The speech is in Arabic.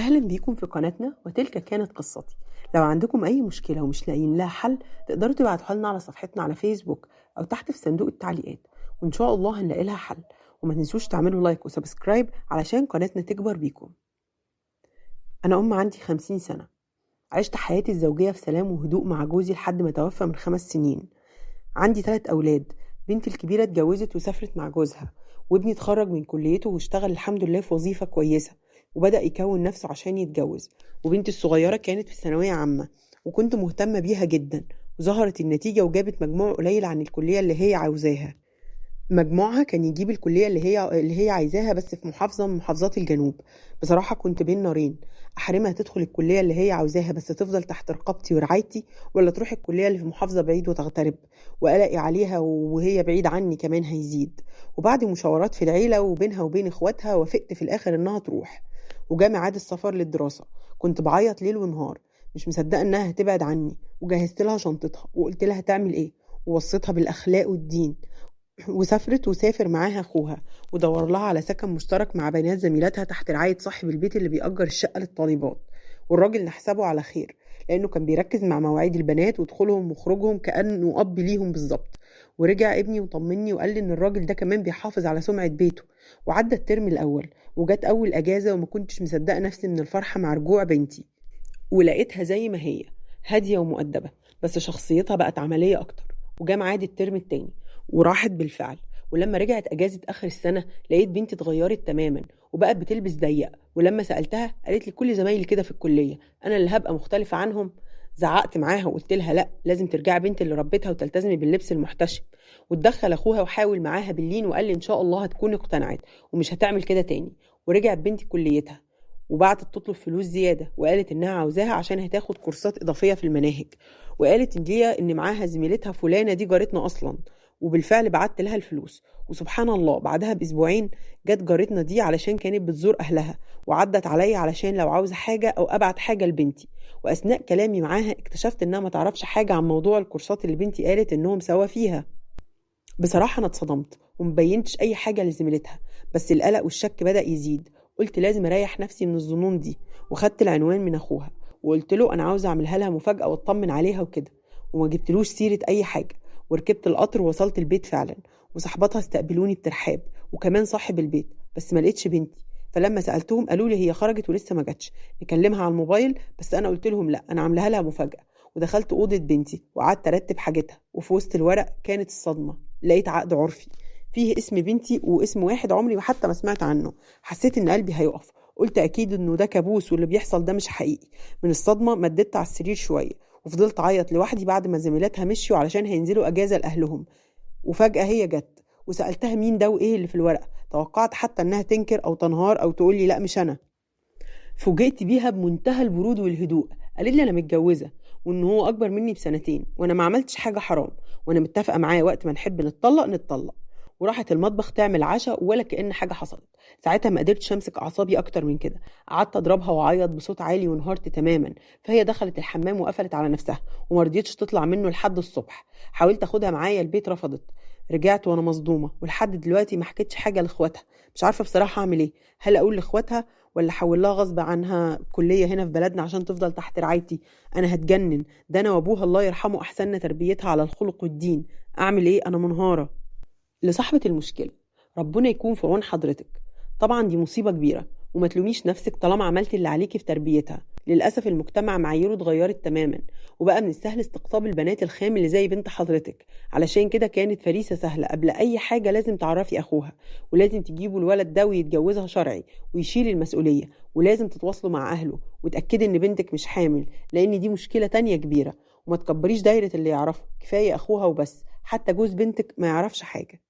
أهلا بيكم في قناتنا وتلك كانت قصتي. لو عندكم أي مشكلة ومش لاقيين لها حل تقدروا تبعتوها لنا على صفحتنا على فيسبوك أو تحت في صندوق التعليقات، وإن شاء الله هنلاقي لها حل. وما تنسوش تعملوا لايك وسبسكرايب علشان قناتنا تكبر بيكم. أنا عندي 50 سنة، عشت حياتي الزوجية في سلام وهدوء مع جوزي لحد ما توفى من 5 سنين. عندي 3 أولاد، بنتي الكبيرة اتجوزت وسافرت مع جوزها، وابني اتخرج من كليته واشتغل الحمد لله في وظيفة كويسة وبدأ يكون نفسه عشان يتجوز. وبنتي الصغيرة كانت في ثانوية عامة وكنت مهتمة بيها جدا، وظهرت النتيجة وجابت مجموع قليل عن الكلية اللي هي عاوزاها. مجموعها كان يجيب الكلية اللي هي عايزاها بس في محافظة من محافظات الجنوب. بصراحة كنت بين نارين، أحرمها تدخل الكلية اللي هي عاوزاها بس تفضل تحت رقابتي ورعايتي، ولا تروح الكلية اللي في محافظة بعيد وتغترب، وقلقي عليها وهي بعيد عني كمان هيزيد. وبعد مشاورات في العيلة وبينها وبين إخواتها وافقت في الآخر إنها تروح. وجاء ميعاد السفر للدراسة، كنت بعيط ليل ونهار مش مصدقة إنها هتبعد عني، وجهزت لها شنطتها وقلت لها تعمل إيه ووصيتها بالأخلاق والدين. وسافرت وسافر معاها أخوها ودور لها على سكن مشترك مع بنات زميلاتها تحت رعاية صاحب البيت اللي بيأجر الشقة للطالبات. والراجل نحسبه على خير لأنه كان بيركز مع مواعيد البنات ودخولهم وخروجهم كأنه أب ليهم بالظبط. ورجع ابني وطمني وقال لي إن الراجل ده كمان بيحافظ على سمعة بيته. وعدى الترم الأول وجت أول أجازة وما كنتش مصدقة نفسي من الفرحة مع رجوع بنتي، ولقيتها زي ما هي هادية ومؤدبة، بس شخصيتها بقت عملية أكتر. وجا ميعاد الترم التاني وراحت بالفعل، ولما رجعت أجازة آخر السنة لقيت بنتي اتغيرت تماما وبقت بتلبس ضيق. ولما سألتها قالت لي كل زمايلي كده في الكلية، أنا اللي هبقى مختلفة عنهم؟ زعقت معاها وقلت لها لا، لازم ترجعي بنت اللي ربيتها وتلتزمي باللبس المحتشم. واتدخل أخوها وحاول معاها باللين وقال لي إن شاء الله هتكون اقتنعت ومش هتعمل كده تاني. ورجعت بنتي كليتها وبعتت تطلب فلوس زيادة وقالت إنها عاوزاها عشان هتاخد كورسات إضافية في المناهج. وقالت إن معاها زميلتها فلانة دي جارتنا أصلا. وبالفعل بعت لها الفلوس، وسبحان الله بعدها بأسبوعين جت جارتنا دي علشان كانت بتزور أهلها وعدت عليا علشان لو عاوزة حاجة أو أبعت حاجة لبنتي. وأثناء كلامي معاها اكتشفت إنها ما تعرفش حاجة عن موضوع الكورسات اللي بنتي قالت إنهم سوا فيها. بصراحة أنا اتصدمت ومبينتش أي حاجة لزميلتها، بس القلق والشك بدأ يزيد. قلت لازم أريح نفسي من الظنون دي، وخدت العنوان من أخوها وقلت له أنا عاوزة أعملها لها مفاجأة وأطمن عليها وكده. وما جبتلوش سيرة أي حاجة، وركبت القطر ووصلت البيت فعلا، وصحباتها استقبلوني بترحاب وكمان صاحب البيت، بس ما لقيتش بنتي. فلما سألتهم قالوا لي هي خرجت ولسه ما جاتش، نكلمها على الموبايل. بس أنا قلت لهم لا، أنا عاملاها لها مفاجأة. ودخلت أوضة بنتي وقعدت أرتب حاجتها، وفي وسط الورق كانت الصدمة، لقيت عقد عرفي فيه اسم بنتي واسم واحد عمري ما حتى ما سمعت عنه. حسيت ان قلبي هيقف، قلت اكيد انه ده كابوس واللي بيحصل ده مش حقيقي. من الصدمة مددت على السرير شوية وفضلت اعيط لوحدي بعد ما زميلاتها مشيوا علشان هينزلوا اجازة لاهلهم. وفجأة هي جت وسألتها مين ده وايه اللي في الورقة. توقعت حتى انها تنكر او تنهار او تقول لي لا مش انا. فوجئت بيها بمنتهى البرود والهدوء. قالت لي انا متجوزة وان هو اكبر مني ب2 سنين وانا ما عملتش حاجة حرام، وانا متفقة معاه وقت ما نحب نتطلق نتطلق. وراحت المطبخ تعمل عشاء ولا كأن حاجة حصلت. ساعتها ما قدرتش امسك اعصابي اكتر من كده، قعدت اضربها واعيط بصوت عالي وانهارت تماما. فهي دخلت الحمام وقفلت على نفسها وما رضيتش تطلع منه لحد الصبح. حاولت اخدها معايا البيت، رفضت. رجعت وانا مصدومة ولحد دلوقتي ما حكيتش حاجة لاخواتها. مش عارفة بصراحة اعمل ايه، هل اقول لاخواتها ولا احول لها غصب عنها كلية هنا في بلدنا عشان تفضل تحت رعايتي؟ انا هتجنن، ده انا وابوها الله يرحمه احسننا تربيتها على الخلق والدين. اعمل ايه، انا منهارة. لصاحبة المشكلة، ربنا يكون في عون حضرتك. طبعا دي مصيبة كبيرة وما تلوميش نفسك طالما عملت اللي عليكي في تربيتها. للأسف المجتمع معاييره اتغيرت تماما وبقى من السهل استقطاب البنات الخام اللي زي بنت حضرتك. علشان كده كانت فريسة سهلة. قبل أي حاجة لازم تعرفي أخوها، ولازم تجيبوا الولد ده ويتجوزها شرعي ويشيل المسؤولية، ولازم تتواصلوا مع أهله وتأكدي إن بنتك مش حامل، لأن دي مشكلة تانية كبيرة. وما تكبريش دايرة اللي يعرفه، كفاية أخوها وبس، حتى جوز بنتك ما يعرفش حاجة.